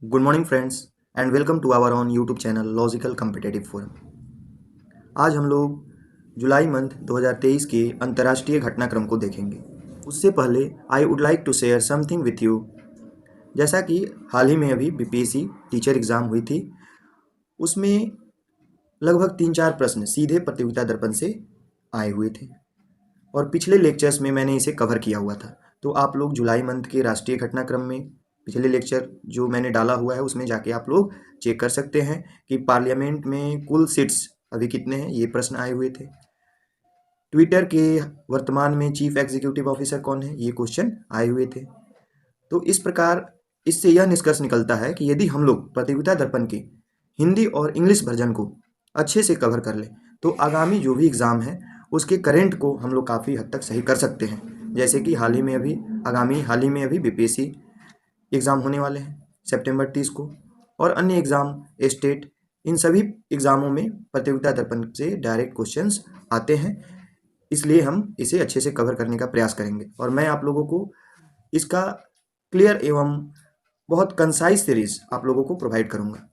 Good morning friends and welcome to our own YouTube channel Logical Competitive Forum। आज हम लोग जुलाई month 2023 के अंतर्राष्ट्रीय घटनाक्रम को देखेंगे। उससे पहले I would like to share something with you. जैसा कि हाल ही में अभी बीपीएससी टीचर एग्ज़ाम हुई थी, उसमें लगभग 3-4 प्रश्न सीधे प्रतियोगिता दर्पण से आए हुए थे और पिछले लेक्चर्स में मैंने इसे कवर किया हुआ था। तो आप लोग जुलाई मंथ के राष्ट्रीय घटनाक्रम में पिछले लेक्चर जो मैंने डाला हुआ है उसमें जाके आप लोग चेक कर सकते हैं कि पार्लियामेंट में कुल सीट्स अभी कितने हैं, ये प्रश्न आए हुए थे। ट्विटर के वर्तमान में चीफ एग्जीक्यूटिव ऑफिसर कौन है, ये क्वेश्चन आए हुए थे। तो इस प्रकार इससे यह निष्कर्ष निकलता है कि यदि हम लोग प्रतियोगिता दर्पण के हिंदी और इंग्लिश वर्जन को अच्छे से कवर कर लें तो आगामी जो भी एग्ज़ाम है उसके करेंट को हम लोग काफ़ी हद तक सही कर सकते हैं। जैसे कि हाल ही में अभी बीपीएससी एग्ज़ाम होने वाले हैं सितंबर 30 को, और अन्य एग्ज़ाम स्टेट, इन सभी एग्ज़ामों में प्रतियोगिता दर्पण से डायरेक्ट क्वेश्चंस आते हैं। इसलिए हम इसे अच्छे से कवर करने का प्रयास करेंगे और मैं आप लोगों को इसका क्लियर एवं बहुत कंसाइज सीरीज आप लोगों को प्रोवाइड करूंगा।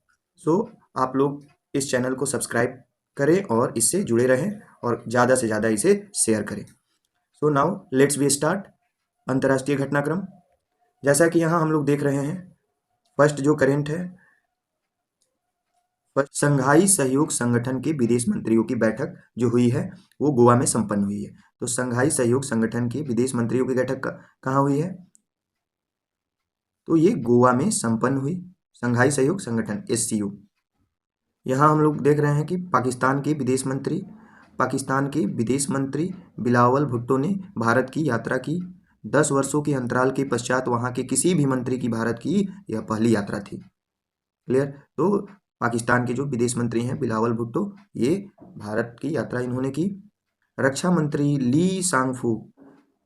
सो आप लोग इस चैनल को सब्सक्राइब करें और इससे जुड़े रहें और ज़्यादा से ज़्यादा इसे शेयर करें। So now let's be start अंतर्राष्ट्रीय घटनाक्रम। जैसा कि यहाँ हम लोग देख रहे हैं, फर्स्ट जो करेंट है, संघाई सहयोग संगठन के विदेश मंत्रियों की बैठक जो हुई है वो गोवा में संपन्न हुई है। तो संघाई सहयोग संगठन के विदेश मंत्रियों की बैठक कहाँ हुई है, तो ये गोवा में संपन्न हुई। संघाई सहयोग संगठन SCO। यहाँ हम लोग देख रहे हैं कि पाकिस्तान के विदेश मंत्री बिलावल भुट्टो ने भारत की यात्रा की। 10 वर्षों के अंतराल के पश्चात वहाँ के किसी भी मंत्री की भारत की यह पहली यात्रा थी। क्लियर। तो पाकिस्तान के जो विदेश मंत्री हैं बिलावल भुट्टो, ये भारत की यात्रा इन्होंने की। रक्षा मंत्री ली सांगफू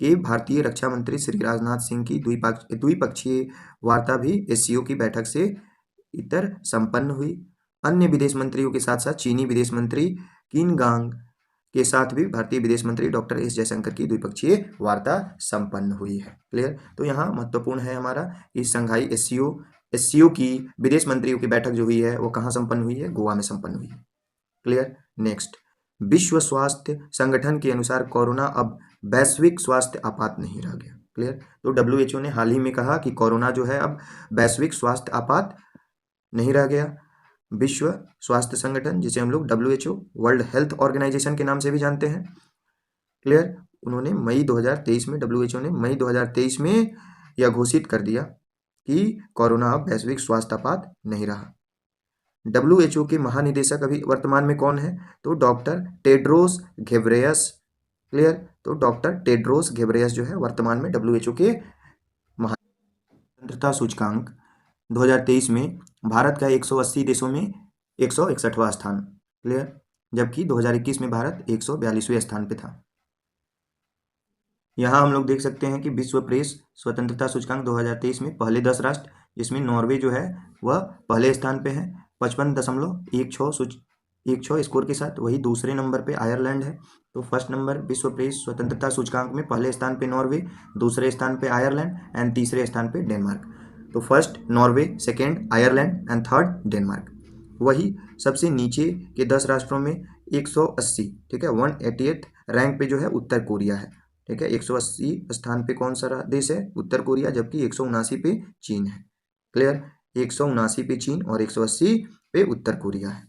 के भारतीय रक्षा मंत्री श्री राजनाथ सिंह की द्विपक्षीय वार्ता भी SCO की बैठक से इतर संपन्न हुई। अन्य विदेश मंत्रियों के साथ साथ चीनी विदेश मंत्री किन गांग के साथ भी भारतीय विदेश मंत्री डॉक्टर S जयशंकर की द्विपक्षीय वार्ता संपन्न हुई है। क्लियर। तो यहाँ महत्वपूर्ण है हमारा कि संघाई SCO की विदेश मंत्रियों की बैठक जो हुई है वो कहाँ संपन्न हुई है, गोवा में संपन्न हुई है। क्लियर। नेक्स्ट, विश्व स्वास्थ्य संगठन के अनुसार कोरोना अब वैश्विक स्वास्थ्य आपात नहीं रह गया। क्लियर। तो WHO ने हाल ही में कहा कि कोरोना जो है अब वैश्विक स्वास्थ्य आपात नहीं रह गया। विश्व स्वास्थ्य संगठन, जिसे हम लोग WHO वर्ल्ड हेल्थ ऑर्गेनाइजेशन के नाम से भी जानते हैं। क्लियर। उन्होंने मई 2023 में WHO ने मई 2023 में यह घोषित कर दिया कि कोरोना अब वैश्विक स्वास्थ्य आपात नहीं रहा। WHO के महानिदेशक अभी वर्तमान में कौन है, तो डॉक्टर टेड्रोस घेब्रेयस। क्लियर। तो डॉक्टर टेड्रोस घेब्रेयस जो है वर्तमान में WHO के स्वतंत्रता सूचकांक 2023 में भारत का 180 देशों में 161वां स्थान। क्लियर। जबकि 2021 में भारत 142वें स्थान पे था। यहाँ हम लोग देख सकते हैं कि विश्व प्रेस स्वतंत्रता सूचकांक 2023 में पहले 10 राष्ट्र, जिसमें नॉर्वे जो है वह पहले स्थान पे है 55.16 स्कोर के साथ। वही दूसरे नंबर पे आयरलैंड है। तो फर्स्ट नंबर विश्व प्रेस स्वतंत्रता सूचकांक में पहले स्थान पे नॉर्वे, दूसरे स्थान पे आयरलैंड एंड तीसरे स्थान पे डेनमार्क। तो first Norway, second Ireland and third Denmark. वही सबसे नीचे के 10 राष्ट्रों में 180, ठीक है, 188 रैंक पे जो है उत्तर कोरिया है। ठीक है, 180 स्थान पे कौन सा देश है, उत्तर कोरिया, जबकि 179 पे चीन है। क्लियर। 179 पे चीन और 180 पे उत्तर कोरिया है।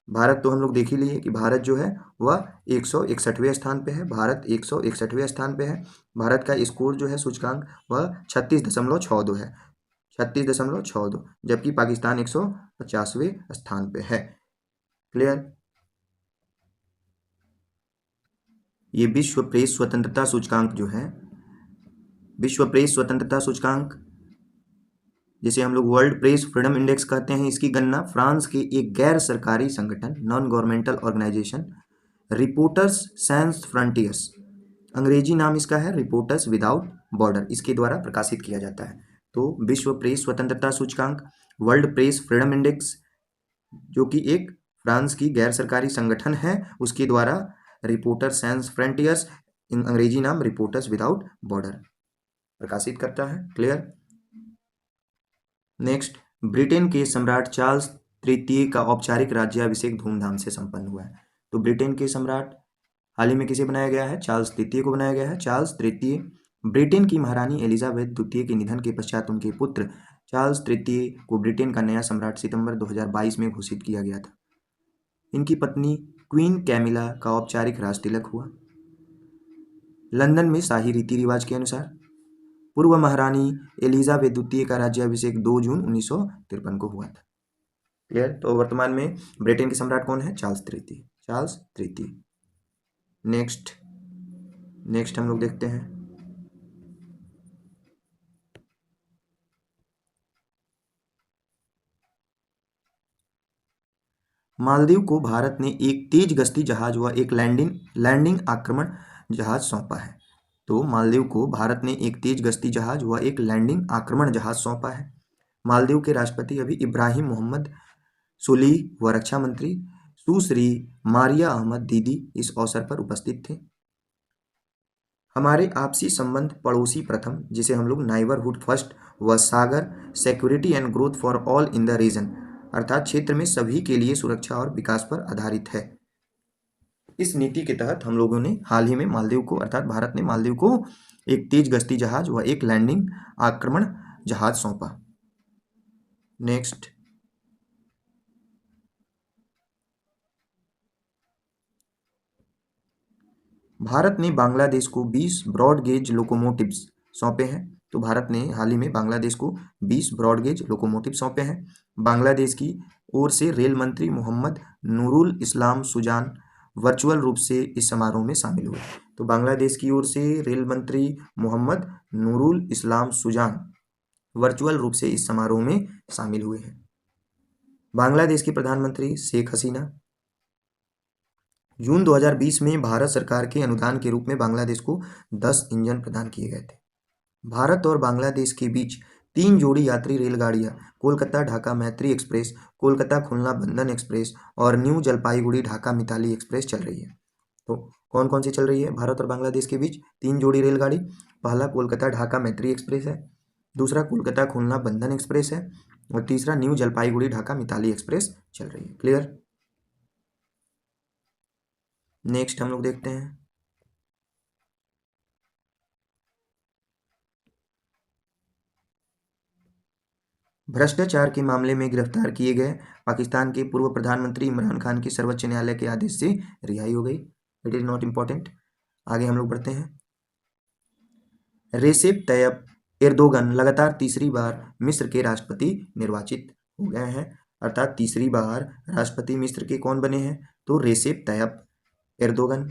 भारत तो हम लोग देख ही लिए कि भारत जो है वह 161वें स्थान पे है। भारत 161वें स्थान पे है। भारत का स्कोर जो है सूचकांक वह 36.62 है, 36.62, जबकि पाकिस्तान 150वें स्थान पे है। क्लियर। ये विश्व प्रेस स्वतंत्रता सूचकांक जो है, विश्व प्रेस स्वतंत्रता सूचकांक, जिसे हम लोग वर्ल्ड प्रेस फ्रीडम इंडेक्स कहते हैं, इसकी गणना फ्रांस के एक गैर सरकारी संगठन, non governmental organisation, Reporters Sans Frontieres, अंग्रेजी नाम इसका है रिपोर्टर्स विदाउट बॉर्डर, इसके द्वारा प्रकाशित किया जाता है। तो विश्व प्रेस स्वतंत्रता सूचकांक, वर्ल्ड प्रेस फ्रीडम इंडेक्स, जो कि एक फ्रांस की गैर सरकारी संगठन है, उसके द्वारा रिपोर्टर सैंस फ्रंटियर्स, अंग्रेजी नाम रिपोर्टर्स विदाउट बॉर्डर, प्रकाशित करता है। क्लियर। नेक्स्ट, ब्रिटेन के सम्राट चार्ल्स तृतीय का औपचारिक राज्याभिषेक धूमधाम से संपन्न हुआ है। तो ब्रिटेन के सम्राट हाल ही में किसे बनाया गया है? चार्ल्स तृतीय को बनाया गया है। चार्ल्स तृतीय। ब्रिटेन की महारानी एलिजाबेथ द्वितीय के निधन के पश्चात उनके पुत्र चार्ल्स तृतीय को ब्रिटेन का नया सम्राट सितंबर 2022 में घोषित किया गया था। इनकी पत्नी क्वीन कैमिला का औपचारिक राज तिलक हुआ। लंदन में शाही रीति रिवाज के अनुसार पूर्व महारानी एलिजाबेथ द्वितीय का राज्याभिषेक 2 जून 1953 को हुआ था। क्लियर? तो वर्तमान में ब्रिटेन के सम्राट कौन है? चार्ल्स तृतीय। चार्ल्स तृतीय। नेक्स्ट हम लोग देखते हैं मालदीव को भारत ने एक तेज गश्ती जहाज व एक लैंडिंग आक्रमण जहाज सौंपा है। तो मालदीव को भारत ने एक तेज गश्ती जहाज व एक लैंडिंग आक्रमण जहाज सौंपा है। मालदीव के राष्ट्रपति अभी इब्राहिम मोहम्मद सोलीह व रक्षा मंत्री सुश्री मारिया अहमद दीदी इस अवसर पर उपस्थित थे। हमारे आपसी संबंध पड़ोसी प्रथम, जिसे हम लोग नाइबरहुड फर्स्ट व Sagar security and growth for all in the region, अर्थात क्षेत्र में सभी के लिए सुरक्षा और विकास पर आधारित है। इस नीति के तहत हम लोगों ने हाल ही में मालदीव को अर्थात भारत ने मालदीव को एक तेज गश्ती जहाज व एक लैंडिंग आक्रमण जहाज सौंपा। नेक्स्ट, भारत ने बांग्लादेश को 20 ब्रॉड गेज लोकोमोटिव्स सौंपे हैं। तो भारत ने हाल ही में बांग्लादेश को 20 ब्रॉड गेज लोकोमोटिव सौंपे हैं। बांग्लादेश की ओर से रेल मंत्री मोहम्मद नूरुल इस्लाम सुजान वर्चुअल रूप से इस समारोह में शामिल हुए। तो बांग्लादेश की ओर से रेल मंत्री मोहम्मद नूरुल इस्लाम सुजान वर्चुअल रूप से इस समारोह में शामिल हुए हैं। बांग्लादेश की प्रधानमंत्री शेख हसीना। जून 2020 में भारत सरकार के अनुदान के रूप में बांग्लादेश को 10 इंजन प्रदान किए गए थे। भारत और बांग्लादेश के बीच 3 जोड़ी यात्री रेलगाड़ियां कोलकाता ढाका मैत्री एक्सप्रेस, कोलकाता खुलना बंधन एक्सप्रेस और न्यू जलपाईगुड़ी ढाका मिताली एक्सप्रेस चल रही है। तो कौन कौन सी चल रही है भारत और बांग्लादेश के बीच? 3 जोड़ी रेलगाड़ी। पहला कोलकाता ढाका मैत्री एक्सप्रेस है, दूसरा कोलकाता खुलना बंधन एक्सप्रेस है और तीसरा न्यू जलपाईगुड़ी ढाका मिताली एक्सप्रेस चल रही है। क्लियर? नेक्स्ट हम लोग देखते हैं भ्रष्टाचार के मामले में गिरफ्तार किए गए पाकिस्तान के पूर्व प्रधानमंत्री इमरान खान की सर्वोच्च न्यायालय के आदेश से रिहाई हो गई। It is not important. आगे हम लोग बढ़ते हैं। रेसेप तैयब एर्दोगन लगातार तीसरी बार मिस्र के राष्ट्रपति निर्वाचित हो गए हैं, अर्थात तीसरी बार राष्ट्रपति मिस्र के कौन बने हैं? तो रेसेप तैयब एर्दोगन।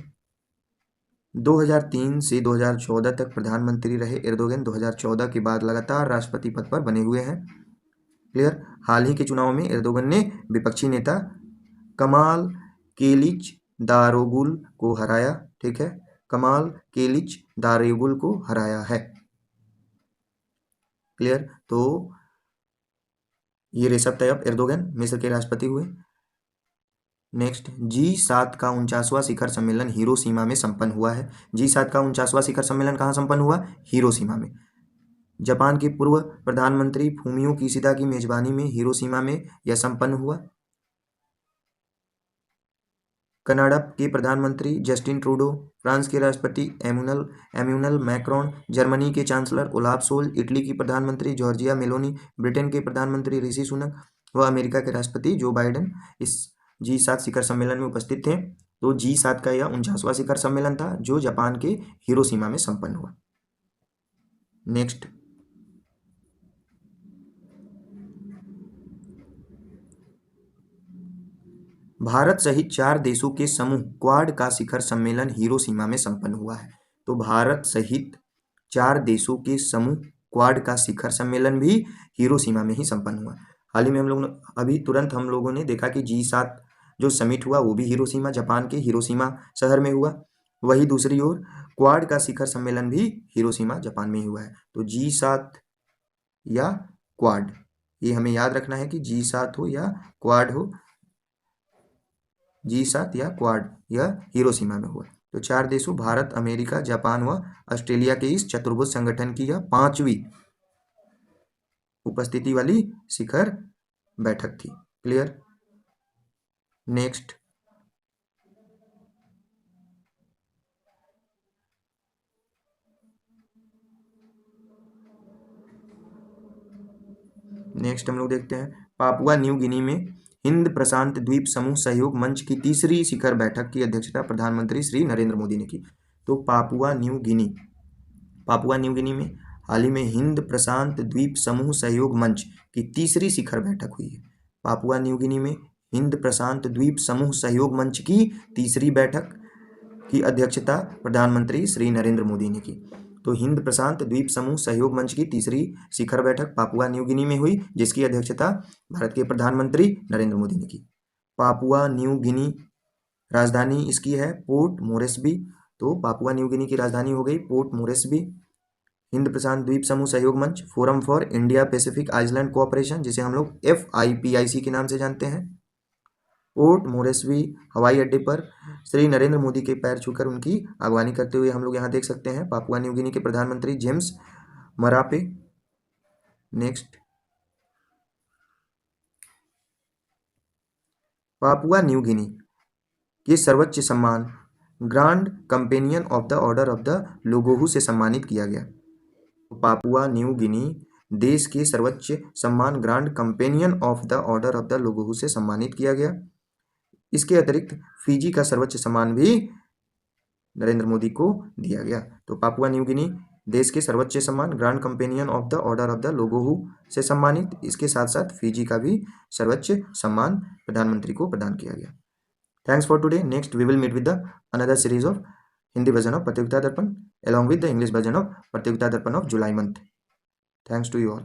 2003 से 2014 तक प्रधानमंत्री रहे एर्दोगन। 2014 के बाद लगातार राष्ट्रपति पद पर बने हुए हैं। क्लियर? हाल ही के चुनाव में एर्दोगन ने विपक्षी नेता कमाल केलिच दारोगुल को हराया। ठीक है, कमाल केलिच दारोगुल को हराया है। क्लियर? तो ये रेसेप तैयब एर्दोगन मिस्र के राष्ट्रपति हुए। नेक्स्ट, G7 का 49वां शिखर सम्मेलन हिरोशिमा में संपन्न हुआ है। G7 का 49वां शिखर सम्मेलन कहाँ संपन्न हुआ? हिरोशिमा में। जापान के पूर्व प्रधानमंत्री फूमियो किशिदा की मेजबानी में हिरोशिमा में यह संपन्न हुआ। कनाडा के प्रधानमंत्री जस्टिन ट्रूडो, फ्रांस के राष्ट्रपति एम्यूनल मैक्रोन, जर्मनी के चांसलर ओलाफ सोल, इटली की प्रधानमंत्री जॉर्जिया मेलोनी, ब्रिटेन के प्रधानमंत्री ऋषि सुनक व अमेरिका के राष्ट्रपति जो बाइडेन इस G7 शिखर सम्मेलन में उपस्थित थे। तो G7 का यह 49वां शिखर सम्मेलन था जो जापान के हिरोशिमा में संपन्न हुआ। नेक्स्ट, भारत सहित 4 देशों के समूह क्वाड का शिखर सम्मेलन हिरोशिमा में संपन्न हुआ है। तो भारत सहित 4 देशों के समूह क्वाड का शिखर सम्मेलन भी हिरोशिमा में ही संपन्न हुआ। हाल ही में अभी तुरंत हम लोगों ने देखा कि G7 जो समिट हुआ वो भी हिरोशिमा, जापान के हिरोशिमा शहर में हुआ। वही दूसरी ओर क्वाड का शिखर सम्मेलन भी हिरोशिमा, जापान में ही हुआ है। तो G7 या क्वाड, ये हमें याद रखना है कि G7 हो या क्वाड हो, G7 या क्वाड यह हिरोशिमा में हुआ। तो 4 देशों भारत, अमेरिका, जापान व ऑस्ट्रेलिया के इस चतुर्भुज संगठन की यह 5वीं उपस्थिति वाली शिखर बैठक थी। क्लियर। नेक्स्ट, हम लोग देखते हैं पापुआ न्यू गिनी में हिंद प्रशांत द्वीप समूह सहयोग मंच की तीसरी शिखर बैठक की अध्यक्षता प्रधानमंत्री श्री नरेंद्र मोदी ने की। तो पापुआ न्यू गिनी में हाल ही में हिंद प्रशांत द्वीप समूह सहयोग मंच की तीसरी शिखर बैठक हुई है। पापुआ न्यू गिनी में हिंद प्रशांत द्वीप समूह सहयोग मंच की तीसरी बैठक की अध्यक्षता प्रधानमंत्री श्री नरेंद्र मोदी ने की। तो हिंद प्रशांत द्वीप समूह सहयोग मंच की तीसरी शिखर बैठक पापुआ न्यू गिनी में हुई, जिसकी अध्यक्षता भारत के प्रधानमंत्री नरेंद्र मोदी ने की। पापुआ न्यू गिनी राजधानी इसकी है पोर्ट मोरेस्बी। तो पापुआ न्यू गिनी की राजधानी हो गई पोर्ट मोरेस्बी। हिंद प्रशांत द्वीप समूह सहयोग मंच forum for India Pacific island cooperation, जिसे हम लोग FIPIC के नाम से जानते हैं, पोर्ट मोरेस्बी हवाई अड्डे पर श्री नरेंद्र मोदी के पैर छूकर उनकी अगवानी करते हुए हम लोग यहाँ देख सकते हैं पापुआ न्यू गिनी के प्रधानमंत्री James Marape. Next, Papua New Guinea के सर्वोच्च सम्मान grand companion of the order of the लोगोहू से सम्मानित किया गया। पापुआ न्यू गिनी देश के सर्वोच्च सम्मान grand companion of the order of the लोगोहू से सम्मानित किया गया। इसके अतिरिक्त फिजी का सर्वोच्च सम्मान भी नरेंद्र मोदी को दिया गया। तो पापुआ न्यू गिनी देश के सर्वोच्च सम्मान grand companion of the order of the लोगोहू से सम्मानित, इसके साथ साथ फिजी का भी सर्वोच्च सम्मान प्रधानमंत्री को प्रदान किया गया। Thanks for today. Next we will meet with the another series of Hindi version of Pratiyogita Darpan along with the English version of प्रतियोगिता दर्पण of July month. Thanks to you all.